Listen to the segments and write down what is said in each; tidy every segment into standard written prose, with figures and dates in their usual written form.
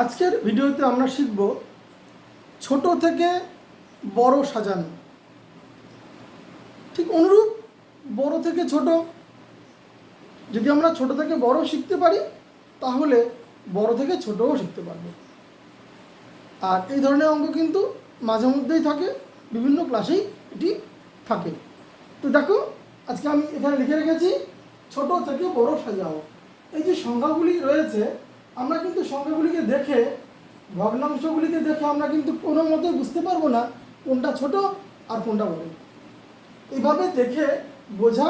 আজকের ভিডিওতে আমরা শিখব ছোট থেকে বড় সাজানো। ঠিক অনুরূপ বড় থেকে ছোট, যদি আমরা ছোট থেকে বড় শিখতে পারি তাহলে বড় থেকে ছোটও শিখতে পারবো। আর এই ধরনের অঙ্ক কিন্তু মাঝে মধ্যেই থাকে, বিভিন্ন ক্লাসেই এটি থাকে। তো দেখো, আজকে আমি এখানে লিখে রেখেছি ছোট থেকে বড় সাজাও। এই যে সংখ্যাগুলি রয়েছে, আমরা কিন্তু সংখ্যাগুলিকে দেখে, ভগ্নাংশগুলিকে দেখে আমরা কিন্তু কোনো মতে বুঝতে পারবো না কোনটা ছোট আর কোনটা বড়। এইভাবে দেখে বোঝা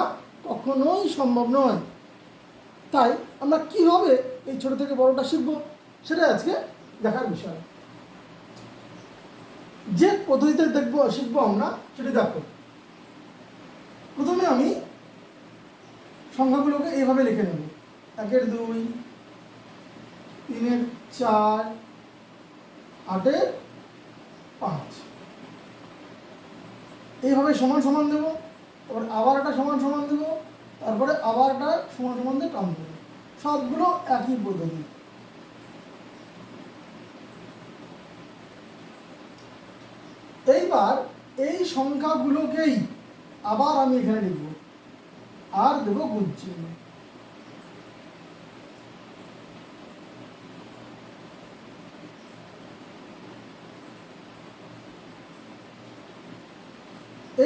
কখনোই সম্ভব নয়। তাই আমরা কিভাবে এই ছোট থেকে বড়টা শিখব, সেটাই আজকে দেখার বিষয়। যে পদ্ধতিতে শিখবো আমরা সেটি দেখো। প্রথমে আমি সংখ্যাগুলোকে এইভাবে লিখে নেব, 1-এর 2, 3-এর 4, 8-এর 5, এইভাবে সমান সমান দেবো। তারপর আবার একটা সমান সমান দেবো, তারপরে আবার একটা সমান সমান দিয়ে টান দেবো। সবগুলো একই পদ্ধতি। এইবার এই সংখ্যাগুলোকেই আবার আমি এখানে লিখব আর দেবো গুণ চিহ্ন।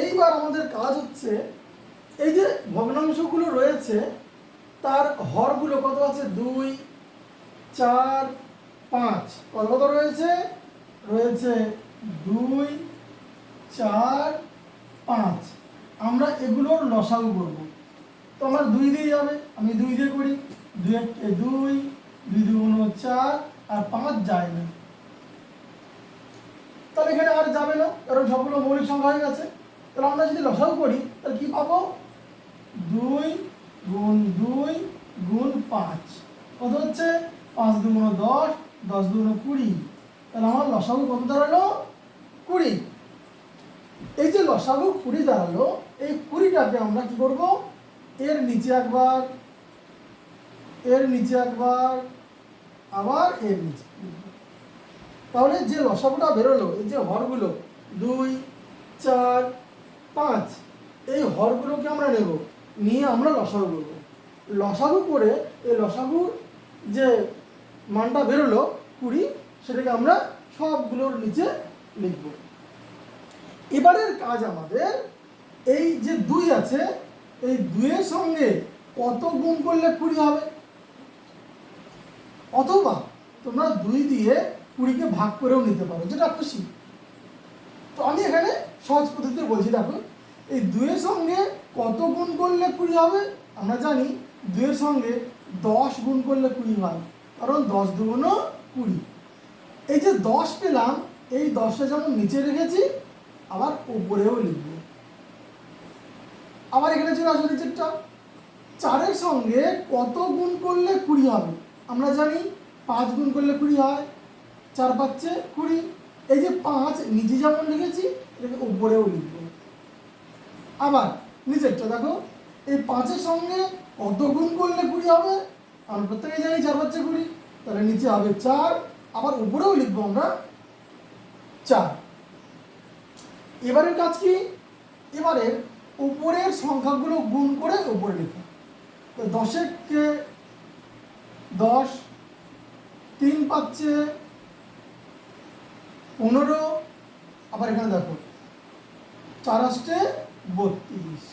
এইবার আমাদের কাজ হচ্ছে, এই যে ভগ্নাংশগুলো রয়েছে তার হরগুলো কত আছে, 2, 4, 5। কত কত রয়েছে? রয়েছে 2, 4, 5। আমরা এগুলোর লসাগু করব। তো আমার 2 দিয়ে যাবে, আমি 2 দিয়ে করি। 2-এ 2, 2 2 4, আর 5 যায় না। তাহলে এখানে আর যাবে না, কারণ সবগুলো মৌলিক সংখ্যা হয়ে গেছে। তাহলে আমরা যদি লসাগু করি তাহলে কি পাবো? 2 গুণ 2 গুণ 5 কত হচ্ছে? 5 2 10, 10 2 20। তাহলে আমার লসাগু কত দাঁড়ালো? 20। এই যে লসাগু 20 দাঁড়ালো, এই 20টাকে আমরা কি করব? এর নিচে একবার, এর নিচে একবার, আবার এর নিচে। তাহলে যে লসাগুটা বেরোলো, এই যে হরগুলো 2, 4, 5, এই হরগুলোকে আমরা নেব, নিয়ে আমরা লসাগু করব। লসাগু করে এই লসাগুর যে মানটা বেরোলো 20, সেটাকে আমরা সবগুলোর নিচে লিখব। এবারের কাজ আমাদের, এই যে 2 আছে, এই 2-এর সঙ্গে কত গুণ করলে 20 হবে? অথবা তোমরা 2 দিয়ে 20কে ভাগ করেও নিতে পারো, যেটা খুশি। তো আমি এখানে সহজ পদ্ধতিতে বলছি। দেখো, এই 2-এর সঙ্গে কত গুণ করলে 20 হবে? আমরা জানি 2-এর সঙ্গে 10 গুণ করলে 20 হয়, কারণ 10 2 20। এই যে 10 পেলাম, এই 10টা যেমন নিচে রেখেছি, আবার উপরেও লিখব। আবার এখানে চলে আসবে নিচেরটা। 4-এর সঙ্গে কত গুণ করলে 20 হবে? আমরা জানি 5 গুণ করলে 20 হয়, 4 5 20। এই যে 5 নিচে যেমন লিখেছি, এটাকে উপরেও লিখব। আবার নিচেরটা দেখো, এই 5-এর সঙ্গে কত গুণ করলে 20 হবে? আমরা প্রত্যেকেই জানি 4 5 20। তাহলে নিচে হবে 4, আবার উপরেও লিখবো আমরা 4। এবারের কাজ কি? এবারে উপরের সংখ্যাগুলো গুণ করে উপরে লেখা। তো 10-এ 10, 3 5 15, আবার এখানে দেখো 4 8 32।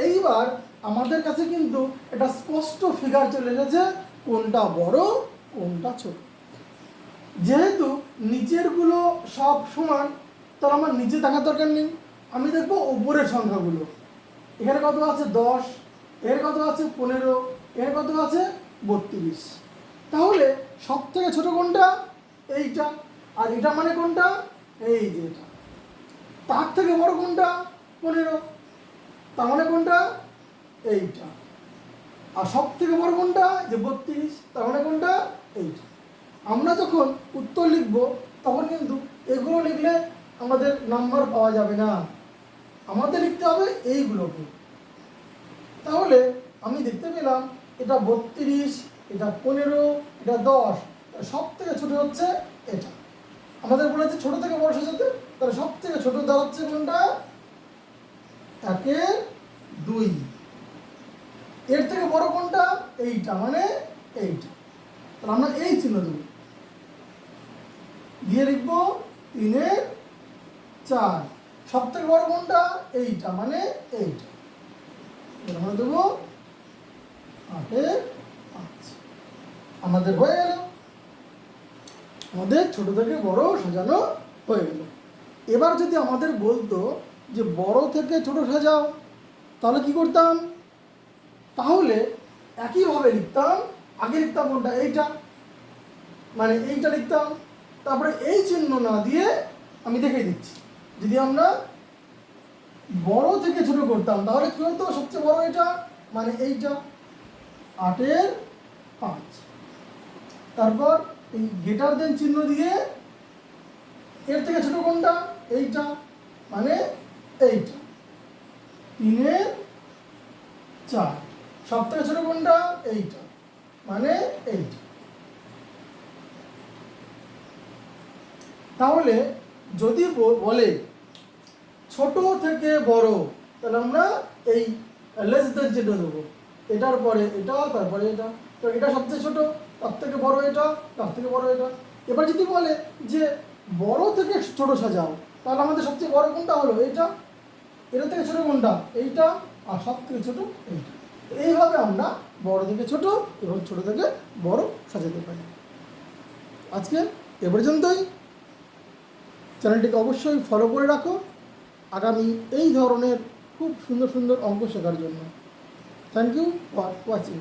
এইবার আমাদের কাছে কিন্তু এটা স্পষ্ট ফিগার চলে এসেছে কোনটা বড় কোনটা ছোট। যেহেতু নিচেরগুলো সব সমান, তাহলে আমার নিচে দেখার দরকার নেই, আমি দেখবো উপরের সংখ্যাগুলো। এখানে কত আছে? 10, এর কত আছে? 15, এর কত আছে? 32। তাহলে সব থেকে ছোট কোনটা? এইটা। আর এটা মানে কোনটা? এই যে এটা। তার থেকে বড় কোনটা? 15। তার মানে কোনটা? এইটা। আর সব থেকে বড় কোনটা? যে 32। তার মানে কোনটা? এইটা। আমরা যখন উত্তর লিখব তখন কিন্তু এগুলো লিখলে আমাদের নাম্বার পাওয়া যাবে না, আমাদের লিখতে হবে এইগুলোকে। তাহলে আমি দেখতে পেলাম এটা 32, এটা 15, এটা 10, সব থেকে ছোট হচ্ছে এটা। আমাদের বলেছে ছোট থেকে বড় সাজাতে, তাহলে সব থেকে ছোট দাঁড়াচ্ছে কোনটা? 1 2। এর থেকে বড় কোনটা? এইটা, মানে এইটা। তাহলে আমরা এই চিহ্ন দেবো, দিয়ে লিখবো 3 4। সব থেকে বড় কোনটা? এইটা, মানে এইটা। আমরা দেবো 8 5। আমাদের হয়ে গেল, আমাদের ছোট থেকে বড় সাজানো হয়ে গেল। এবার যদি আমাদের বলতো যে বড় থেকে ছোট সাজাও, তাহলে কি করতাম? তাহলে একইভাবে লিখতাম। আগে লিখতাম কোনটা? এইটা, মানে এইটা লিখতাম। তারপরে এই চিহ্ন না দিয়ে আমি দেখিয়ে দিচ্ছি, যদি আমরা বড় থেকে ছোট করতাম তাহলে কি হতো? সবচেয়ে বড় এটা, মানে এইটা 8 5। তারপর এই গ্রেটার দেন চিহ্ন দিয়ে এর থেকে ছোট কোনটা? এইটা, মানে এইটা 3 4। সব থেকে ছোট কোনটা? এইটা, মানে এইটা। তাহলে যদি বলে ছোট থেকে বড়, তাহলে আমরা এই লেস দেন চিহ্ন দেবো। এটার পরে এটা, তারপরে এটা। তো এটা সবচেয়ে ছোট, তার থেকে বড় এটা, তার থেকে বড় এটা। এবার যদি বলে যে বড় থেকে ছোট সাজাও, তাহলে আমাদের সবচেয়ে বড় কোনটা হলো? এইটা। এটা থেকে ছোট কোনটা? এইটা। আর সব থেকে ছোট এইটা। এইভাবে আমরা বড় থেকে ছোট এবং ছোট থেকে বড় সাজাতে পারি। আজকে এ পর্যন্তই। চ্যানেলটিকে অবশ্যই ফলো করে রাখো আগামী এই ধরনের খুব সুন্দর সুন্দর অঙ্ক শেখার জন্য। Thank you for watching.